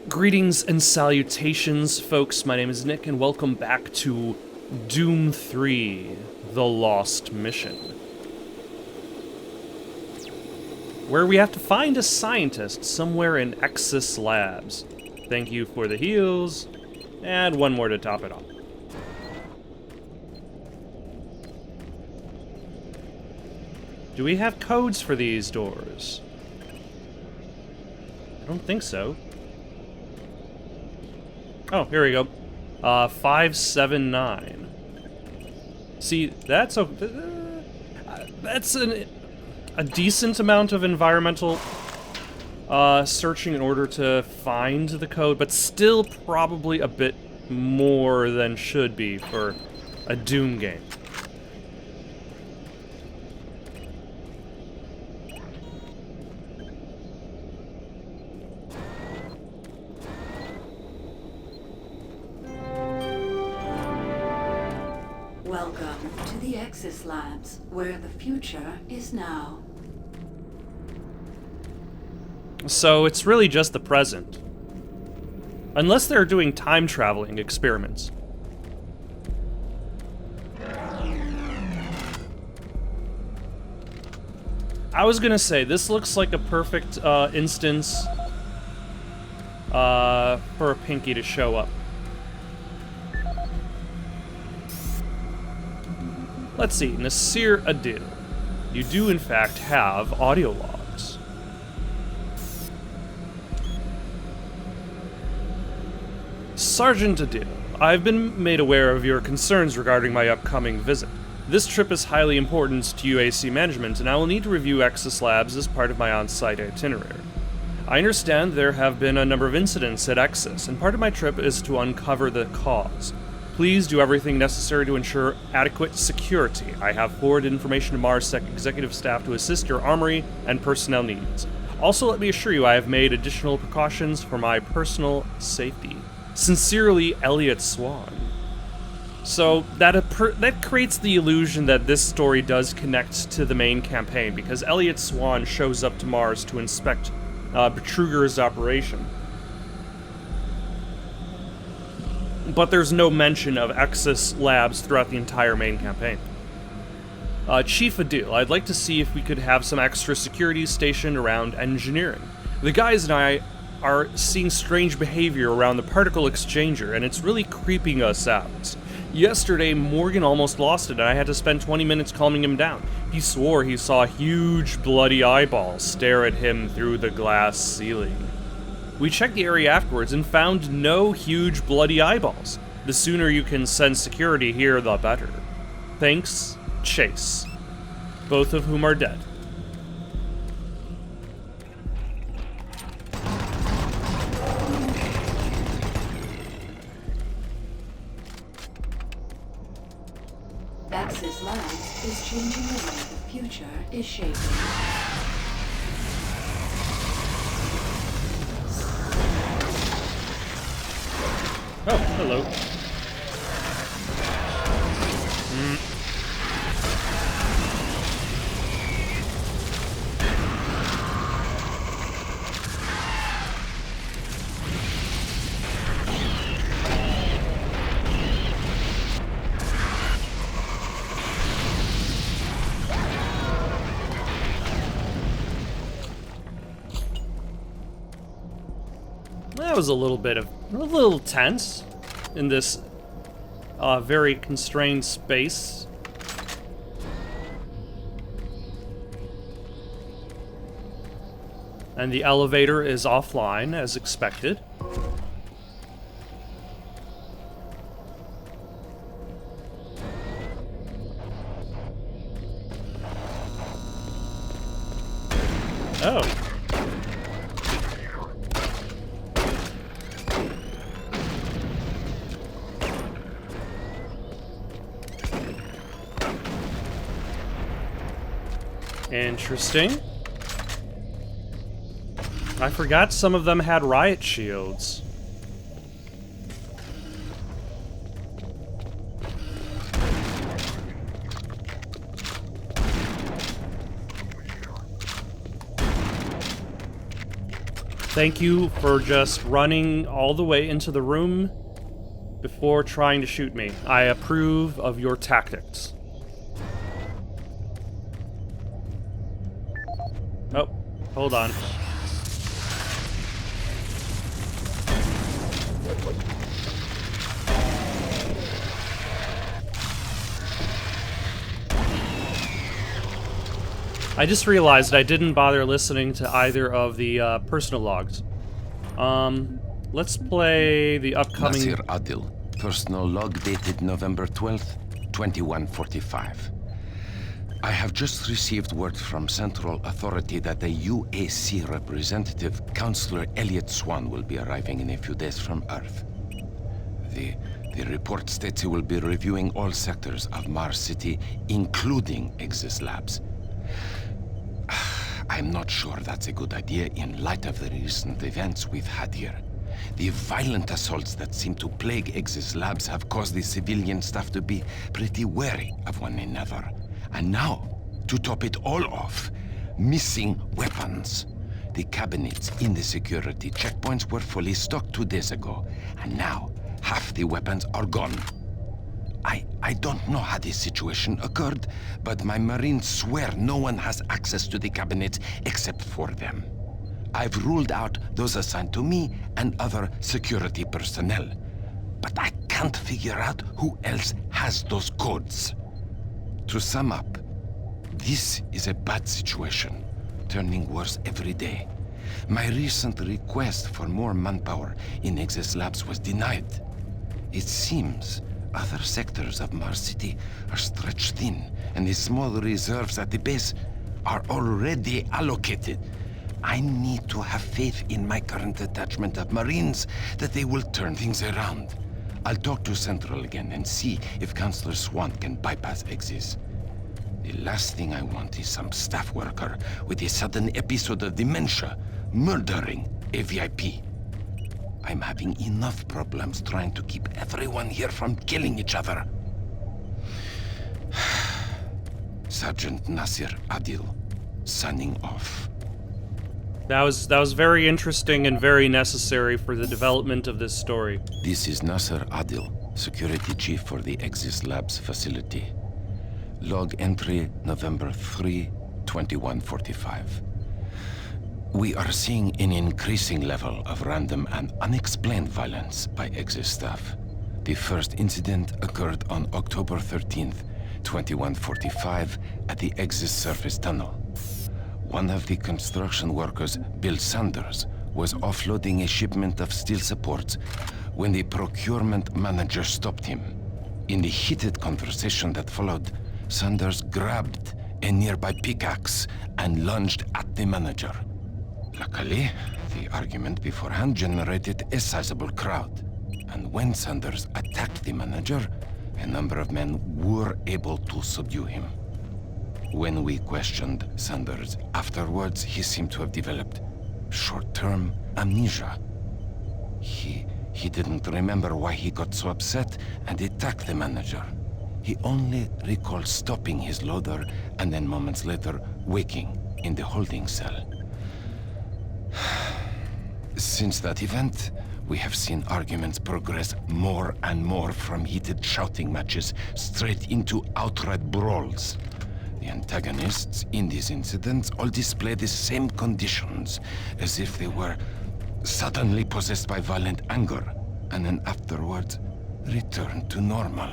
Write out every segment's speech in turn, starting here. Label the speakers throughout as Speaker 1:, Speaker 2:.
Speaker 1: Greetings and salutations, folks. My name is Nick, and welcome back to Doom 3, The Lost Mission, where we have to find a scientist somewhere in Exis Labs. Thank you for the heals, and one more to top it off. Do we have codes for these doors? I don't think so. Oh, here we go. 579. See, that's a decent amount of environmental searching in order to find the code, but still probably a bit more than should be for a Doom game.
Speaker 2: Welcome to the Exis Labs, where the future is now.
Speaker 1: So it's really just the present. Unless they're doing time-traveling experiments. I was gonna say, this looks like a perfect instance for a Pinky to show up. Let's see, Nasir Adil. You do in fact have audio logs. Sergeant Adil, I've been made aware of your concerns regarding my upcoming visit. This trip is highly important to UAC management, and I will need to review Exis Labs as part of my on-site itinerary. I understand there have been a number of incidents at Exis, and part of my trip is to uncover the cause. Please do everything necessary to ensure adequate security. I have forwarded information to MarsSec executive staff to assist your armory and personnel needs. Also, let me assure you I have made additional precautions for my personal safety. Sincerely, Elliot Swan. So, that creates the illusion that this story does connect to the main campaign, because Elliot Swan shows up to Mars to inspect Betruger's operation. But there's no mention of Exis Labs throughout the entire main campaign. Chief Adil, I'd like to see if we could have some extra security stationed around engineering. The guys and I are seeing strange behavior around the particle exchanger, and it's really creeping us out. Yesterday, Morgan almost lost it, and I had to spend 20 minutes calming him down. He swore he saw huge bloody eyeballs stare at him through the glass ceiling. We checked the area afterwards and found no huge bloody eyeballs. The sooner you can send security here, the better. Thanks, Chase. Both of whom are dead.
Speaker 2: Exis Labs is changing the way the future is shaping.
Speaker 1: Oh, hello. That was a little tense in this very constrained space. And the elevator is offline as expected. Oh. Interesting. I forgot some of them had riot shields. Thank you for just running all the way into the room before trying to shoot me. I approve of your tactics. Oh, hold on. I just realized I didn't bother listening to either of the personal logs. Let's play the upcoming...
Speaker 3: Nasir Adil, personal log dated November 12th, 2145. I have just received word from Central Authority that the UAC representative, Councillor Elliot Swan, will be arriving in a few days from Earth. The report states he will be reviewing all sectors of Mars City, including Exis Labs. I'm not sure that's a good idea in light of the recent events we've had here. The violent assaults that seem to plague Exis Labs have caused the civilian staff to be pretty wary of one another. And now, to top it all off, missing weapons. The cabinets in the security checkpoints were fully stocked 2 days ago, and now half the weapons are gone. I don't know how this situation occurred, but my Marines swear no one has access to the cabinets except for them. I've ruled out those assigned to me and other security personnel, but I can't figure out who else has those codes. To sum up, this is a bad situation, turning worse every day. My recent request for more manpower in Exis Labs was denied. It seems other sectors of Mars City are stretched thin, and the small reserves at the base are already allocated. I need to have faith in my current detachment of Marines that they will turn things around. I'll talk to Central again and see if Councillor Swan can bypass Exis. The last thing I want is some staff worker with a sudden episode of dementia murdering a VIP. I'm having enough problems trying to keep everyone here from killing each other. Sergeant Nasir Adil, signing off.
Speaker 1: That was very interesting and very necessary for the development of this story.
Speaker 3: This is Nasir Adil, Security Chief for the Exis Labs facility. Log entry November 3, 2145. We are seeing an increasing level of random and unexplained violence by Exis staff. The first incident occurred on October 13th, 2145 at the Exis surface tunnel. One of the construction workers, Bill Sanders, was offloading a shipment of steel supports when the procurement manager stopped him. In the heated conversation that followed, Sanders grabbed a nearby pickaxe and lunged at the manager. Luckily, the argument beforehand generated a sizable crowd, and when Sanders attacked the manager, a number of men were able to subdue him. When we questioned Sanders afterwards, he seemed to have developed short-term amnesia. He didn't remember why he got so upset and attacked the manager. He only recalled stopping his loader and then moments later waking in the holding cell. Since that event, we have seen arguments progress more and more from heated shouting matches straight into outright brawls. The antagonists in these incidents all display the same conditions, as if they were suddenly possessed by violent anger, and then afterwards return to normal.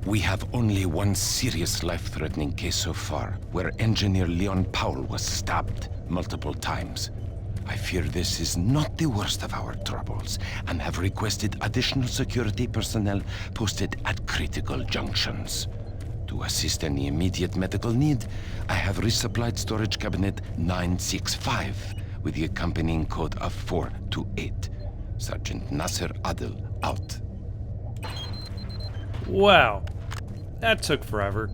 Speaker 3: We have only one serious life-threatening case so far, where engineer Leon Powell was stabbed multiple times. I fear this is not the worst of our troubles, and have requested additional security personnel posted at critical junctions. To assist any immediate medical need, I have resupplied storage cabinet 965 with the accompanying code of 428. Sergeant Nasir Adil, out.
Speaker 1: Wow. That took forever.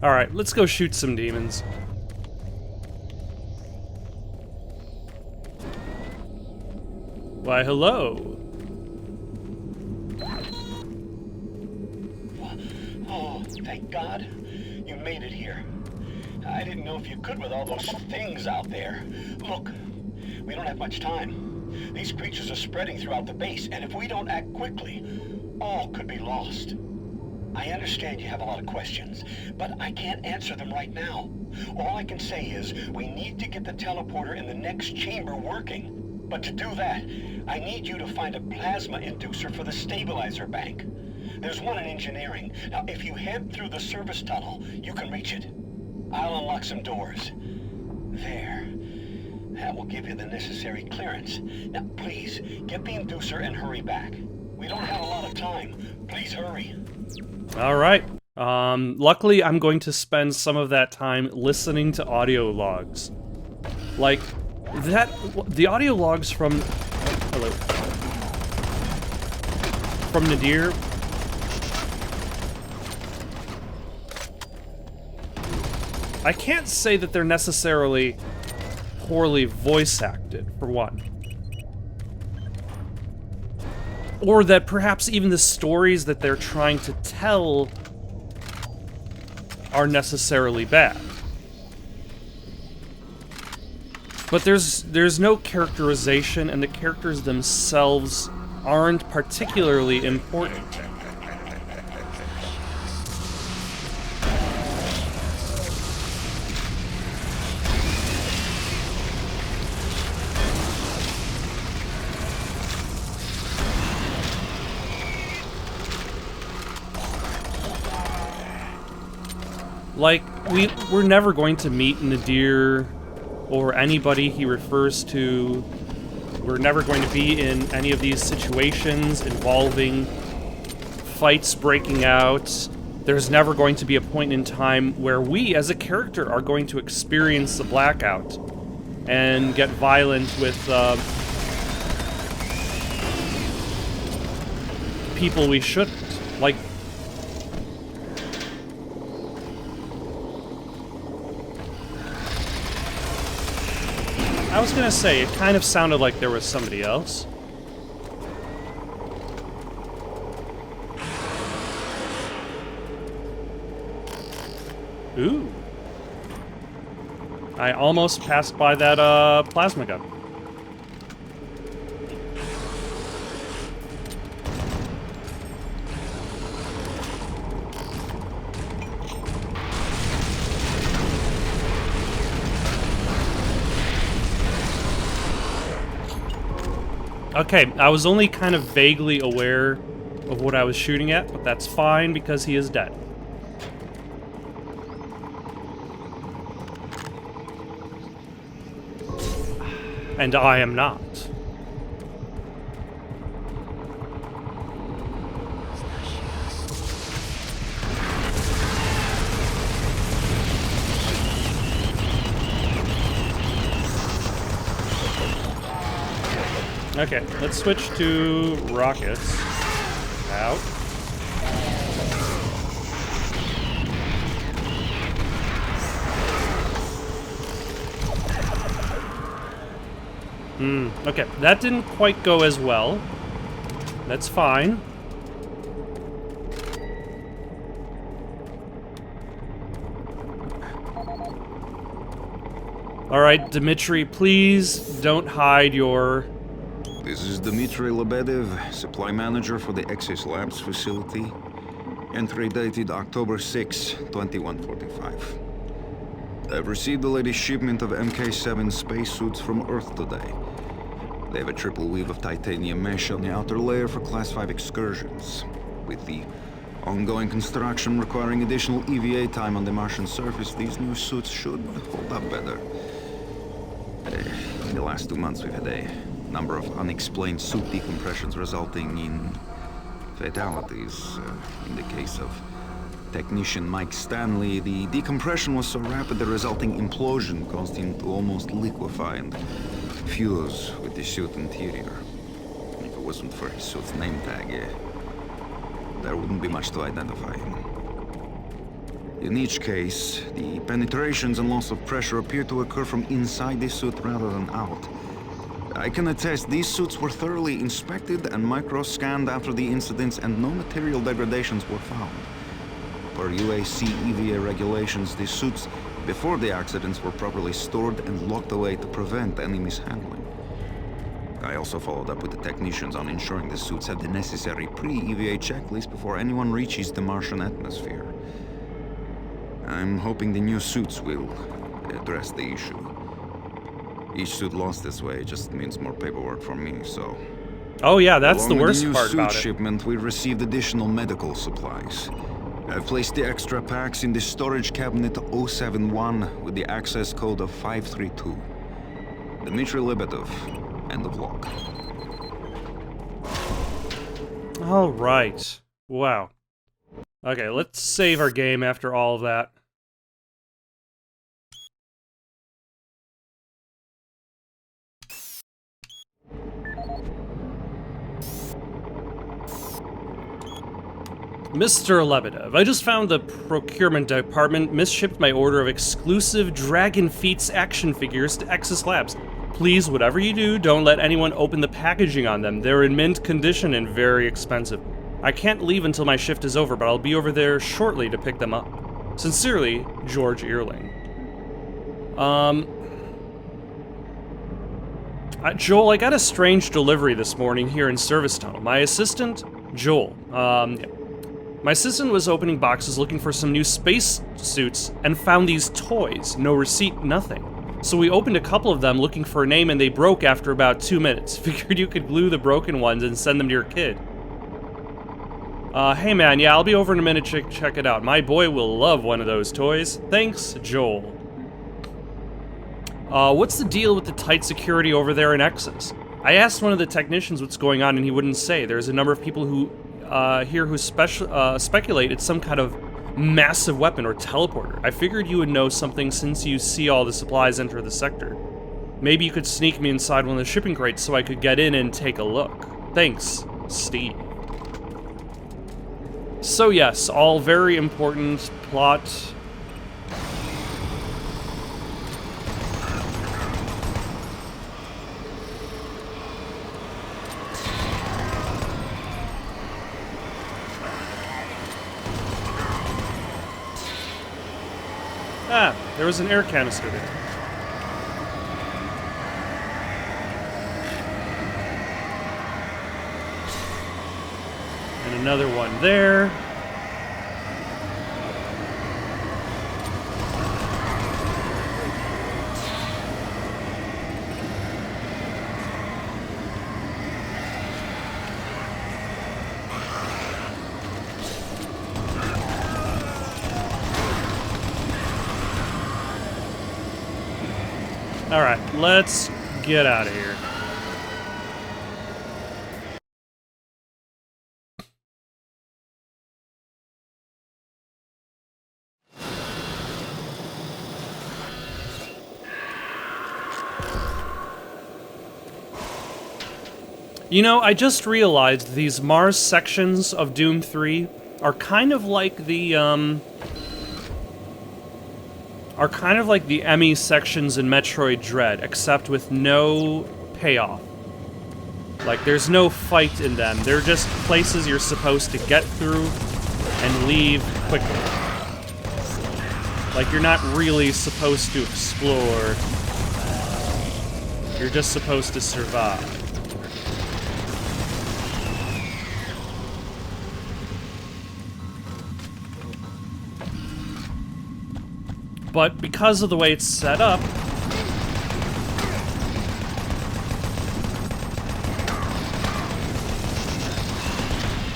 Speaker 1: Alright, let's go shoot some demons. Why, hello.
Speaker 4: Oh, thank God. You made it here. I didn't know if you could with all those things out there. Look, We don't have much time. These creatures are spreading throughout the base, and if we don't act quickly, all could be lost. I understand you have a lot of questions, but I can't answer them right now. All I can say is, we need to get the teleporter in the next chamber working. But to do that, I need you to find a plasma inducer for the stabilizer bank. There's one in engineering. Now, if you head through the service tunnel, you can reach it. I'll unlock some doors. There. That will give you the necessary clearance. Now, please, get the inducer and hurry back. We don't have a lot of time. Please hurry.
Speaker 1: All right. Luckily, I'm going to spend some of that time listening to audio logs. Like, the audio logs from... Hello. From Nadir. I can't say that they're necessarily poorly voice acted, for one. Or that perhaps even the stories that they're trying to tell are necessarily bad. But there's no characterization, and the characters themselves aren't particularly important. Like, we're never going to meet Nadir or anybody he refers to. We're never going to be in any of these situations involving fights breaking out. There's never going to be a point in time where we, as a character, are going to experience the blackout and get violent with people we shouldn't. Like, I was gonna say, it kind of sounded like there was somebody else. Ooh. I almost passed by that, plasma gun. Okay, I was only kind of vaguely aware of what I was shooting at, but that's fine because he is dead. And I am not. Okay, let's switch to rockets. Out. Okay, that didn't quite go as well. That's fine. Alright, Dmitri, please don't hide your...
Speaker 5: This is Dmitry Lebedev, supply manager for the Exis Labs facility. Entry dated October 6, 2145. I've received the latest shipment of MK7 spacesuits from Earth today. They have a triple weave of titanium mesh on the outer layer for Class 5 excursions. With the ongoing construction requiring additional EVA time on the Martian surface, these new suits should hold up better. In the last 2 months, we've had a number of unexplained suit decompressions resulting in fatalities. In the case of technician Mike Stanley, the decompression was so rapid the resulting implosion caused him to almost liquefy and fuse with the suit interior. If it wasn't for his suit's name tag, there wouldn't be much to identify him. In each case, the penetrations and loss of pressure appear to occur from inside the suit rather than out. I can attest these suits were thoroughly inspected and micro-scanned after the incidents, and no material degradations were found. Per UAC EVA regulations, these suits before the accidents were properly stored and locked away to prevent any mishandling. I also followed up with the technicians on ensuring the suits have the necessary pre-EVA checklist before anyone reaches the Martian atmosphere. I'm hoping the new suits will address the issue. Each suit lost this way just means more paperwork for me, so...
Speaker 1: Oh yeah, that's the
Speaker 5: Along with
Speaker 1: worst
Speaker 5: new
Speaker 1: part
Speaker 5: suit
Speaker 1: about it.
Speaker 5: shipment, we received additional medical supplies. I've placed the extra packs in the storage cabinet 071 with the access code of 532. Dmitry Lebedov, end of log.
Speaker 1: All right. Wow. Okay, let's save our game after all of that. Mr. Lebedov, I just found the procurement department misshipped my order of exclusive Dragon Feats action figures to Exis Labs. Please, whatever you do, don't let anyone open the packaging on them. They're in mint condition and very expensive. I can't leave until my shift is over, but I'll be over there shortly to pick them up. Sincerely, George Earling. Joel, I got a strange delivery this morning here in Service Tunnel. My assistant, Joel, my assistant was opening boxes looking for some new space suits and found these toys. No receipt, nothing. So we opened a couple of them looking for a name and they broke after about 2 minutes. Figured you could glue the broken ones and send them to your kid. Hey man, yeah, I'll be over in a minute to check it out. My boy will love one of those toys. Thanks, Joel. What's the deal with the tight security over there in Exis? I asked one of the technicians what's going on and he wouldn't say. There's a number of people who here who speculate it's some kind of massive weapon or teleporter. I figured you would know something since you see all the supplies enter the sector. Maybe you could sneak me inside one of the shipping crates so I could get in and take a look. Thanks, Steve. So yes, all very important plot. Ah, there was an air canister there. And another one there. Alright, let's get out of here. You know, I just realized these Mars sections of Doom 3 are kind of like the, Emmy sections in Metroid Dread, except with no payoff. Like, there's no fight in them. They're just places you're supposed to get through and leave quickly. Like, you're not really supposed to explore. You're just supposed to survive. But because of the way it's set up,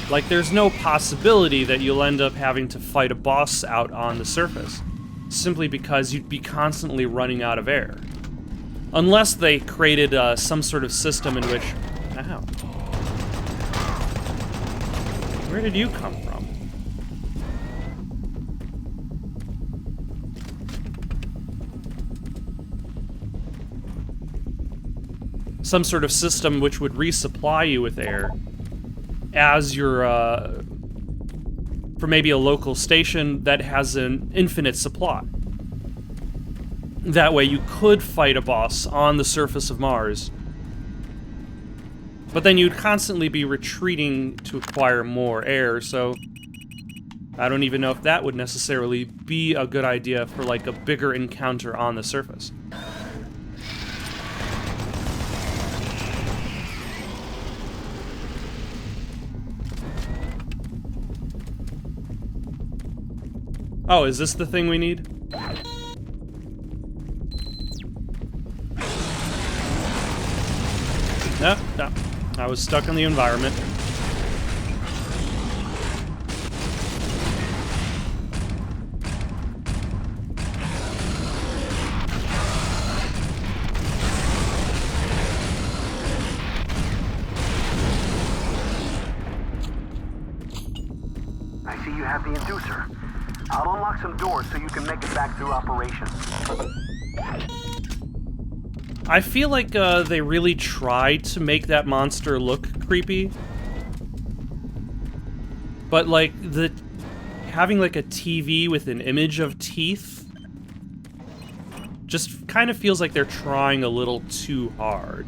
Speaker 1: like, there's no possibility that you'll end up having to fight a boss out on the surface, simply because you'd be constantly running out of air. Unless they created some sort of system in which... Ow. Where did you come from? Some sort of system which would resupply you with air as your, for maybe a local station that has an infinite supply. That way you could fight a boss on the surface of Mars, but then you'd constantly be retreating to acquire more air, so I don't even know if that would necessarily be a good idea for, like, a bigger encounter on the surface. Oh, is this the thing we need? No, no. I was stuck in the environment.
Speaker 6: I see you have the inducer. I'll unlock some doors so you can make it back through operation.
Speaker 1: I feel like they really tried to make that monster look creepy. But like having like a TV with an image of teeth just kind of feels like they're trying a little too hard.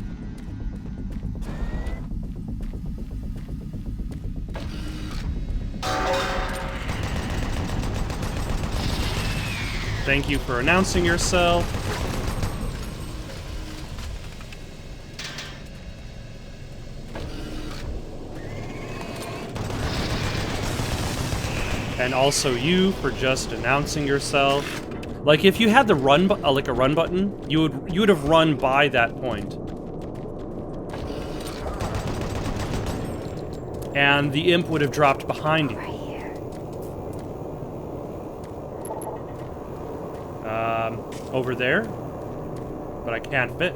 Speaker 1: Thank you for announcing yourself. And also you for just announcing yourself. Like if you had the run like a run button, you would have run by that point. And the imp would have dropped behind you. Over there, but I can't fit.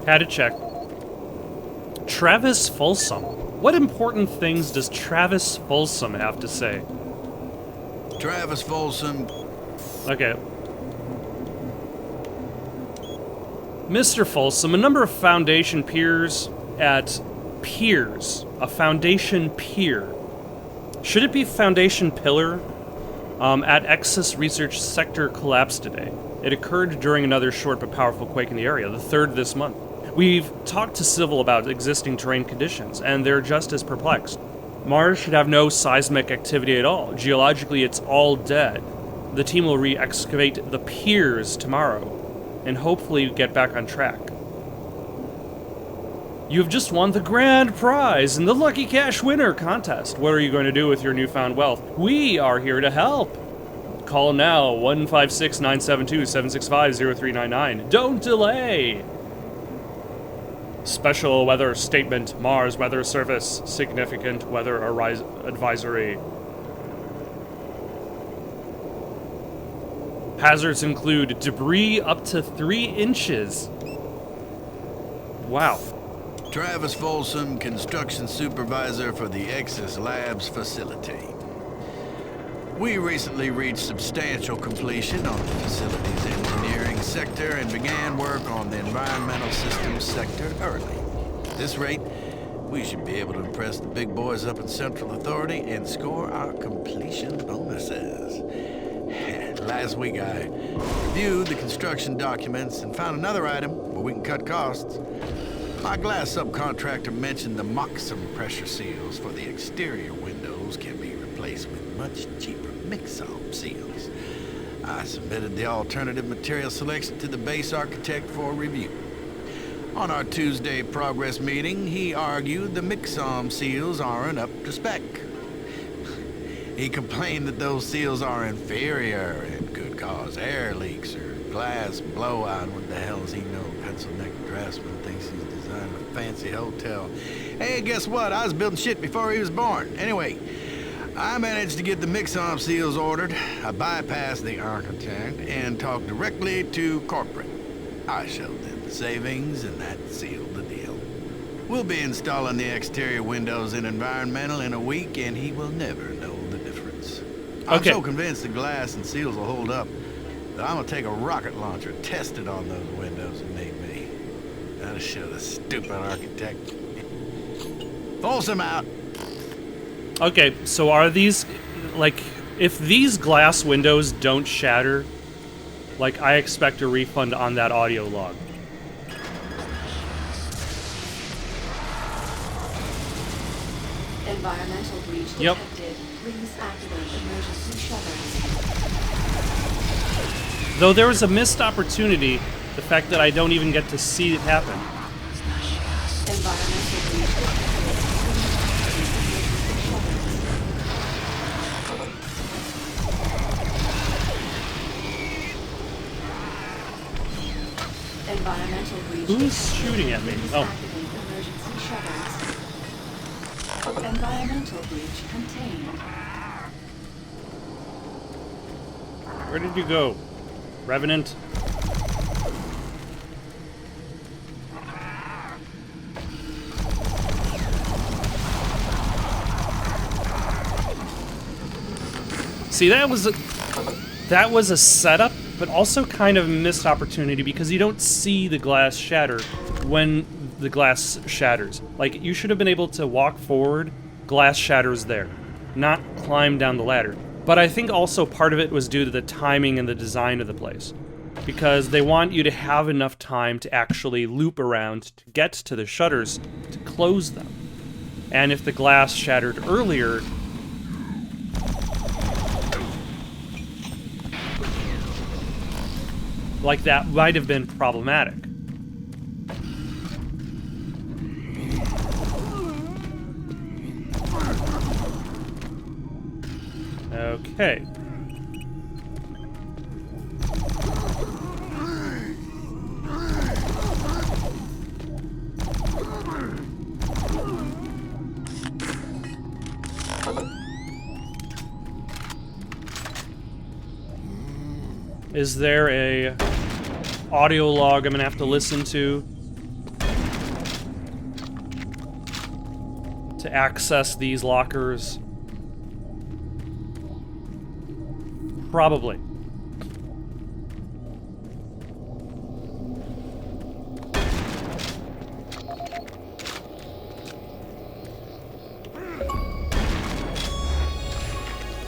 Speaker 1: Had to check. Travis Folsom. What important things does Travis Folsom have to say?
Speaker 7: Travis Folsom.
Speaker 1: Okay. Mr. Folsom, a number of Foundation peers at Piers. A Foundation Pier. Should it be Foundation Pillar? At Exis Research Sector collapsed today. It occurred during another short but powerful quake in the area, the third this month. We've talked to Civil about existing terrain conditions, and they're just as perplexed. Mars should have no seismic activity at all. Geologically, it's all dead. The team will re-excavate the piers tomorrow, and hopefully get back on track. You've just won the grand prize in the Lucky Cash Winner contest. What are you going to do with your newfound wealth? We are here to help. Call now, 156-972-765-0399. Don't delay! Special weather statement, Mars Weather Service. Significant weather advisory. Hazards include debris up to 3 inches. Wow.
Speaker 7: Travis Folsom, construction supervisor for the Exis Labs facility. We recently reached substantial completion on the facility's engineering sector and began work on the environmental systems sector early. At this rate, we should be able to impress the big boys up in Central Authority and score our completion bonuses. Last week I reviewed the construction documents and found another item where we can cut costs. My glass subcontractor mentioned the Moxum pressure seals for the exterior windows can be replaced with much cheaper mix-off seals. I submitted the alternative material selection to the base architect for review. On our Tuesday progress meeting, he argued the mix-off seals aren't up to spec. He complained that those seals are inferior and could cause air leaks or glass blowout. What the hell does he know? Pencil neck draftsman thinks he's designing a fancy hotel. Hey, guess what? I was building shit before he was born. Anyway, I managed to get the mix-off seals ordered. I bypassed the architect and talked directly to corporate. I showed them the savings, and that sealed the deal. We'll be installing the exterior windows in environmental in a week, and he will never know the difference. I'm so convinced the glass and seals will hold up that I'm gonna take a rocket launcher, test it on those windows, and make me. That'll show the stupid architect. Folsom out.
Speaker 1: Okay, so are these, like, If these glass windows don't shatter, like, I expect a refund on that audio log.
Speaker 2: Environmental breach
Speaker 1: Yep.
Speaker 2: detected. Please activate emergency shutters.
Speaker 1: Though there was a missed opportunity, the fact that I don't even get to see it happen.
Speaker 2: Environmental breach detected. Environmental breach.
Speaker 1: Who's shooting at me?
Speaker 2: Please
Speaker 1: Oh.
Speaker 2: activate emergency shutters. Environmental breach contained.
Speaker 1: Where did you go, Revenant? See, that was a setup, but also kind of a missed opportunity because you don't see the glass shatter when the glass shatters. Like, you should have been able to walk forward, glass shatters there, not climb down the ladder. But I think also part of it was due to the timing and the design of the place, because they want you to have enough time to actually loop around to get to the shutters to close them. And if the glass shattered earlier, like, that might have been problematic. Okay. Is there a audio log I'm gonna have to listen to access these lockers? Probably.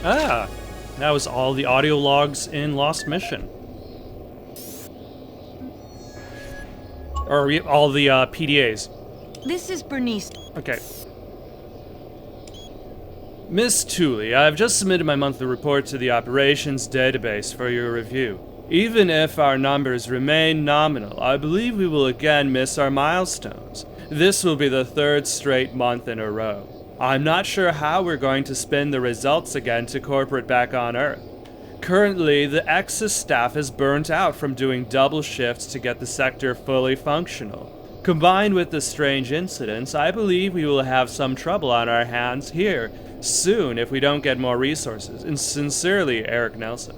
Speaker 1: Ah, that was all the audio logs in Lost Mission. Or all the PDAs.
Speaker 8: This is Bernice.
Speaker 1: Okay. Miss Tooley, I've just submitted my monthly report to the operations database for your review. Even if our numbers remain nominal, I believe we will again miss our milestones. This will be the third straight month in a row. I'm not sure how we're going to spin the results again to corporate back on Earth. Currently, the Exis staff is burnt out from doing double shifts to get the sector fully functional. Combined with the strange incidents, I believe we will have some trouble on our hands here soon if we don't get more resources. And sincerely, Eric Nelson.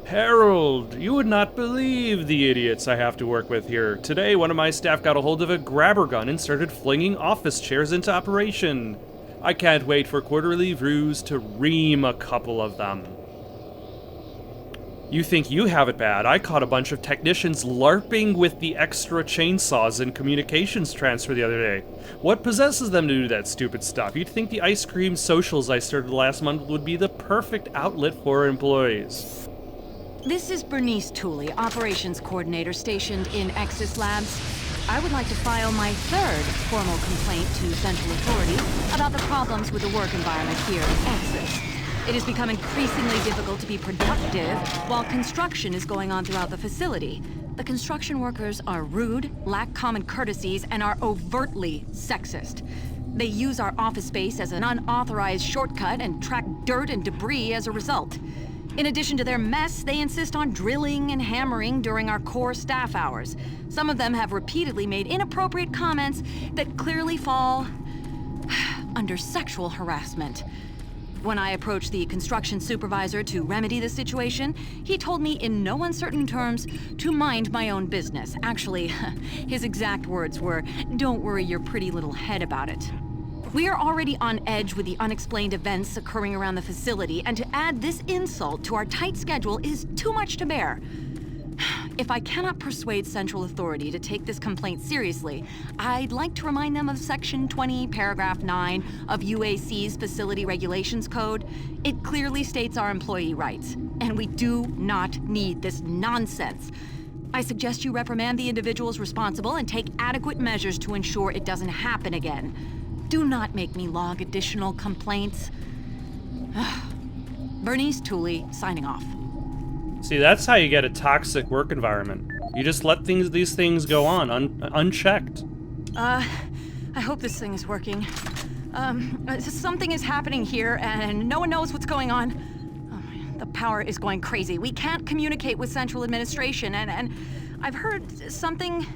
Speaker 1: Harold, you would not believe the idiots I have to work with here. Today, one of my staff got a hold of a grabber gun and started flinging office chairs into operation. I can't wait for Quarterly Ruse to ream a couple of them. You think you have it bad? I caught a bunch of technicians LARPing with the extra chainsaws in communications transfer the other day. What possesses them to do that stupid stuff? You'd think the ice cream socials I started last month would be the perfect outlet for employees.
Speaker 8: This is Bernice Tooley, Operations Coordinator stationed in Exis Labs. I would like to file my third formal complaint to Central Authority about the problems with the work environment here at Exis. It has become increasingly difficult to be productive while construction is going on throughout the facility. The construction workers are rude, lack common courtesies, and are overtly sexist. They use our office space as an unauthorized shortcut and track dirt and debris as a result. In addition to their mess, they insist on drilling and hammering during our core staff hours. Some of them have repeatedly made inappropriate comments that clearly fall under sexual harassment. When I approached the construction supervisor to remedy the situation, he told me in no uncertain terms to mind my own business. Actually, his exact words were, "Don't worry your pretty little head about it." We are already on edge with the unexplained events occurring around the facility, and to add this insult to our tight schedule is too much to bear. if I cannot persuade Central Authority to take this complaint seriously, I'd like to remind them of Section 20, Paragraph 9 of UAC's Facility Regulations Code. It clearly states our employee rights, and we do not need this nonsense. I suggest you reprimand the individuals responsible and take adequate measures to ensure it doesn't happen again. Do not make me log additional complaints. Bernice Tooley, signing off.
Speaker 1: See, that's how you get a toxic work environment. You just let these things go on unchecked.
Speaker 8: I hope this thing is working. Something is happening here, and no one knows what's going on. Oh, the power is going crazy. We can't communicate with Central Administration, and I've heard something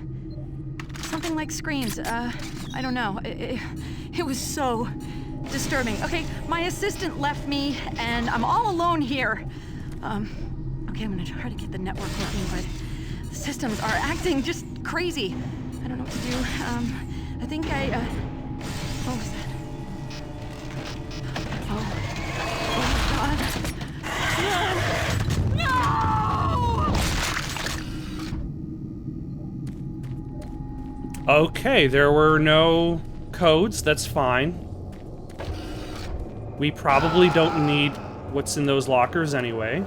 Speaker 8: like screams. I don't know. It was so disturbing. Okay, my assistant left me, and I'm all alone here. Okay, I'm gonna try to get the network working, but the systems are acting just crazy. I don't know what to do. I think what was that? Oh God. No!
Speaker 1: Okay, there were no codes, that's fine. We probably don't need what's in those lockers anyway.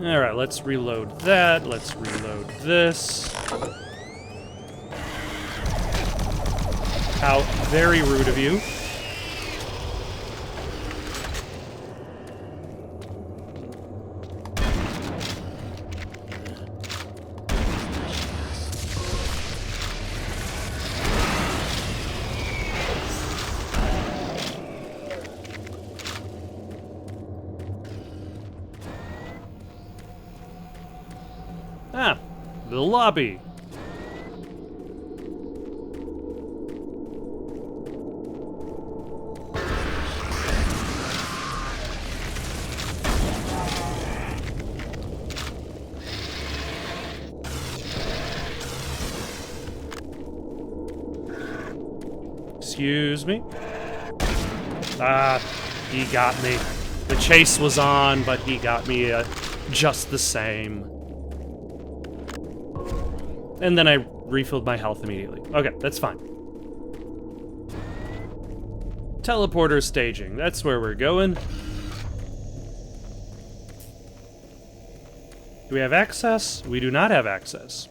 Speaker 1: Alright, let's reload that. Let's reload this. How very rude of you. Ah, the lobby. Excuse me. Ah, he got me. The chase was on, but he got me just the same. And then I refilled my health immediately. Okay, that's fine. Teleporter staging. That's where we're going. Do we have access? We do not have access.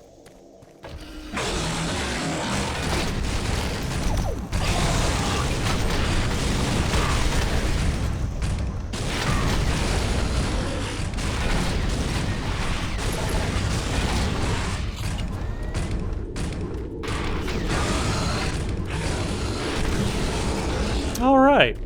Speaker 1: All right.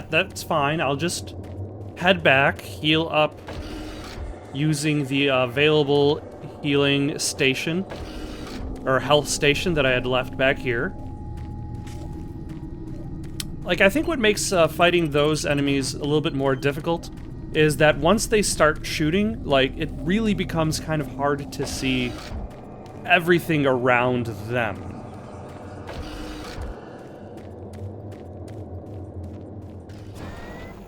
Speaker 1: That's fine. I'll just head back, heal up using the available healing station or health station that I had left back here. Like, I think what makes fighting those enemies a little bit more difficult is that once they start shooting, like, it really becomes kind of hard to see everything around them.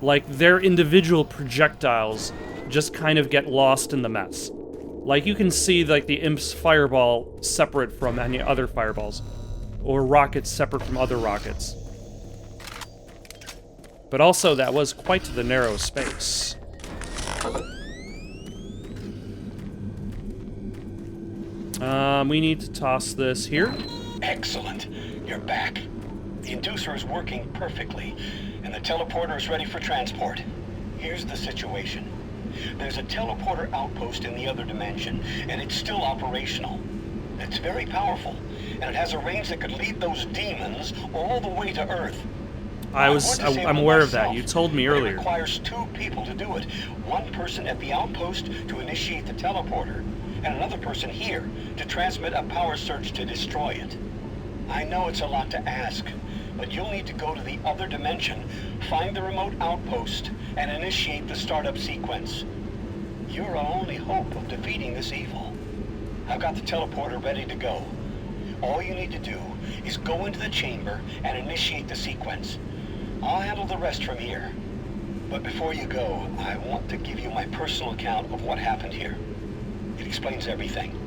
Speaker 1: Like, their individual projectiles just kind of get lost in the mess. Like, you can see, like, the Imp's fireball separate from any other fireballs, or rockets separate from other rockets. But also, that was quite the narrow space. We need to toss this here.
Speaker 4: Excellent. You're back. The inducer is working perfectly, and the teleporter is ready for transport. Here's the situation. There's a teleporter outpost in the other dimension, and it's still operational. It's very powerful, and it has a range that could lead those demons all the way to Earth.
Speaker 1: I'm aware of that. You told me earlier.
Speaker 4: It requires 2 people to do it. One person at the outpost to initiate the teleporter, and another person here to transmit a power surge to destroy it. I know it's a lot to ask, but you'll need to go to the other dimension, find the remote outpost, and initiate the startup sequence. You're our only hope of defeating this evil. I've got the teleporter ready to go. All you need to do is go into the chamber and initiate the sequence. I'll handle the rest from here. But before you go, I want to give you my personal account of what happened here. It explains everything.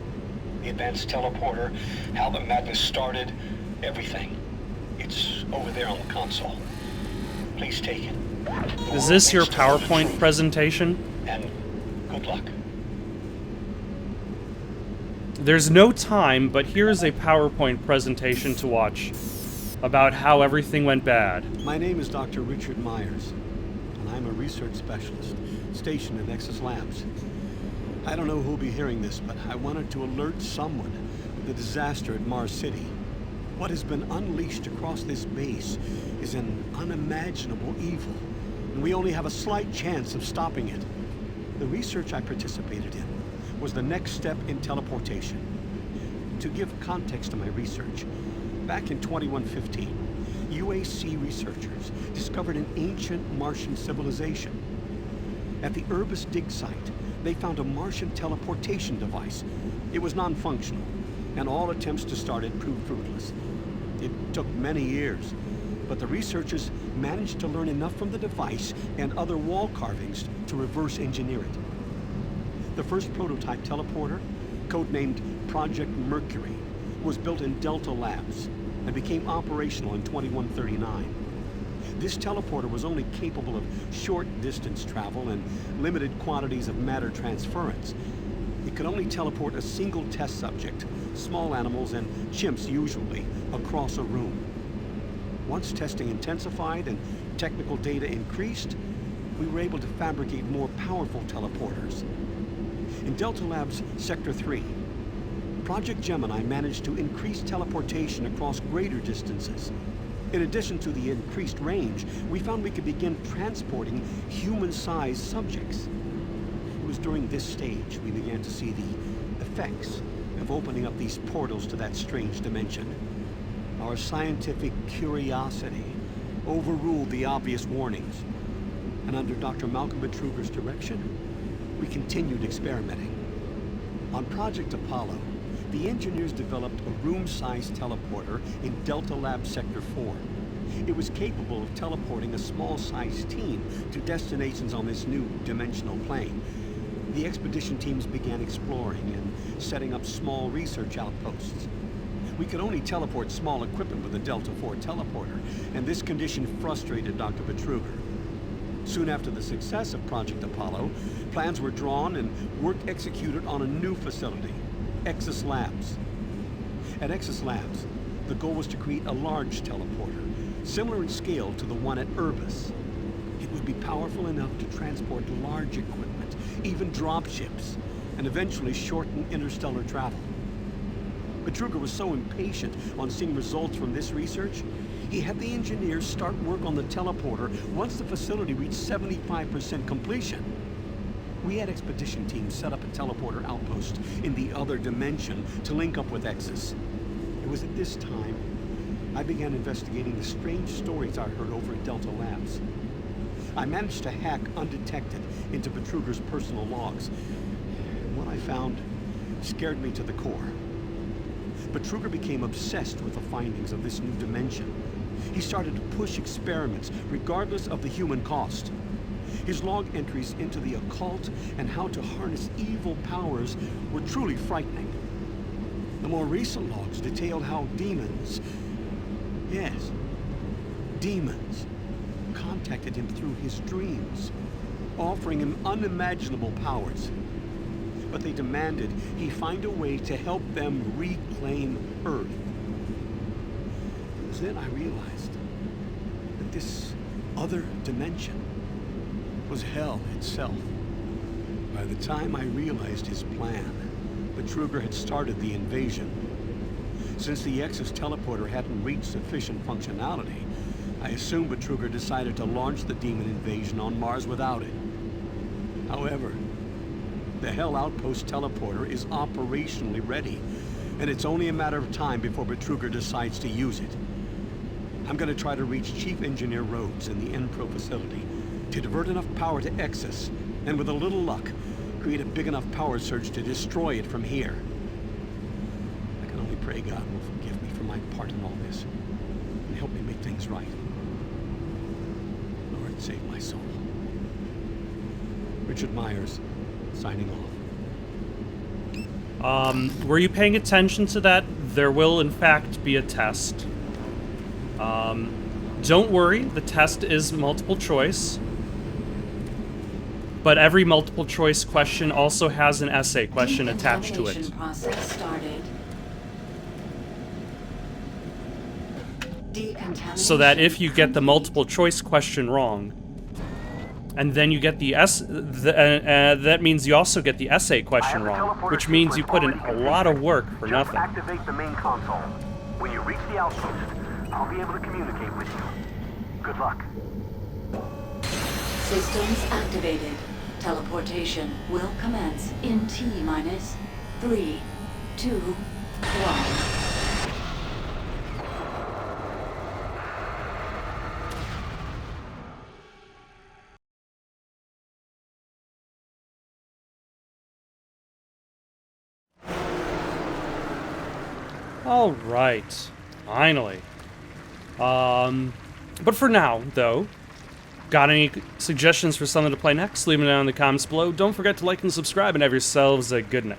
Speaker 4: The advanced teleporter, how the madness started, everything. It's over there on the console. Please take it.
Speaker 1: Is this your PowerPoint presentation?
Speaker 4: And good luck.
Speaker 1: There's no time, but here's a PowerPoint presentation to watch about how everything went bad.
Speaker 9: My name is Dr. Richard Myers, and I'm a research specialist stationed at Exis Labs. I don't know who'll be hearing this, but I wanted to alert someone of the disaster at Mars City. What has been unleashed across this base is an unimaginable evil, and we only have a slight chance of stopping it. The research I participated in was the next step in teleportation. To give context to my research, back in 2115, UAC researchers discovered an ancient Martian civilization. At the Urbis dig site, they found a Martian teleportation device. It was non-functional, and all attempts to start it proved fruitless. It took many years, but the researchers managed to learn enough from the device and other wall carvings to reverse engineer it. The first prototype teleporter, codenamed Project Mercury, was built in Delta Labs and became operational in 2139. This teleporter was only capable of short-distance travel and limited quantities of matter transference. It could only teleport a single test subject, small animals and chimps usually, across a room. Once testing intensified and technical data increased, we were able to fabricate more powerful teleporters. In Delta Labs Sector 3, Project Gemini managed to increase teleportation across greater distances. In addition to the increased range, we found we could begin transporting human-sized subjects. It was during this stage we began to see the effects of opening up these portals to that strange dimension. Our scientific curiosity overruled the obvious warnings, and under Dr. Malcolm Betruger's direction, we continued experimenting. On Project Apollo, the engineers developed a room-sized teleporter in Delta Lab Sector 4. It was capable of teleporting a small-sized team to destinations on this new dimensional plane. The expedition teams began exploring and setting up small research outposts. We could only teleport small equipment with the Delta 4 teleporter, and this condition frustrated Dr. Betruger. Soon after the success of Project Apollo, plans were drawn and work executed on a new facility, Exis Labs. At Exis Labs, the goal was to create a large teleporter, similar in scale to the one at Urbis. It would be powerful enough to transport large equipment, even dropships, and eventually shorten interstellar travel. Betruger was so impatient on seeing results from this research, he had the engineers start work on the teleporter once the facility reached 75% completion. We had expedition teams set up a teleporter outpost in the other dimension to link up with Exis. It was at this time I began investigating the strange stories I heard over at Delta Labs. I managed to hack undetected into Betruger's personal logs. And what I found scared me to the core. Betruger became obsessed with the findings of this new dimension. He started to push experiments regardless of the human cost. His log entries into the occult and how to harness evil powers were truly frightening. The more recent logs detailed how demons, yes, demons, contacted him through his dreams, offering him unimaginable powers. But they demanded he find a way to help them reclaim Earth. It was then I realized that this other dimension was hell itself. By the time I realized his plan, Betruger had started the invasion. Since the Exis teleporter hadn't reached sufficient functionality, I assume Betruger decided to launch the demon invasion on Mars without it. However, the Hell Outpost teleporter is operationally ready, and it's only a matter of time before Betruger decides to use it. I'm gonna try to reach Chief Engineer Rhodes in the Enpro facility to divert enough power to Exis, and with a little luck, create a big enough power surge to destroy it from here. I can only pray God will forgive me for my part in all this, and help me make things right. Lord, save my soul. Richard Myers, signing off.
Speaker 1: Were you paying attention to that? There will, in fact, be a test. Don't worry, the test is multiple choice. But every multiple choice question also has an essay question attached to it.
Speaker 2: Decontamination process started.
Speaker 1: So that if you get the multiple choice question wrong, and then you get the that means you also get the essay question wrong, which means you put in a lot of work for
Speaker 6: Just
Speaker 1: nothing.
Speaker 6: activate the main console. When you reach the outpost, I'll be able to communicate with you. Good luck.
Speaker 2: Systems activated. Teleportation will commence in T-minus 3, 2, 1.
Speaker 1: All right, finally. But for now, though, got any suggestions for something to play next? Leave them down in the comments below. Don't forget to like and subscribe, and have yourselves a good night.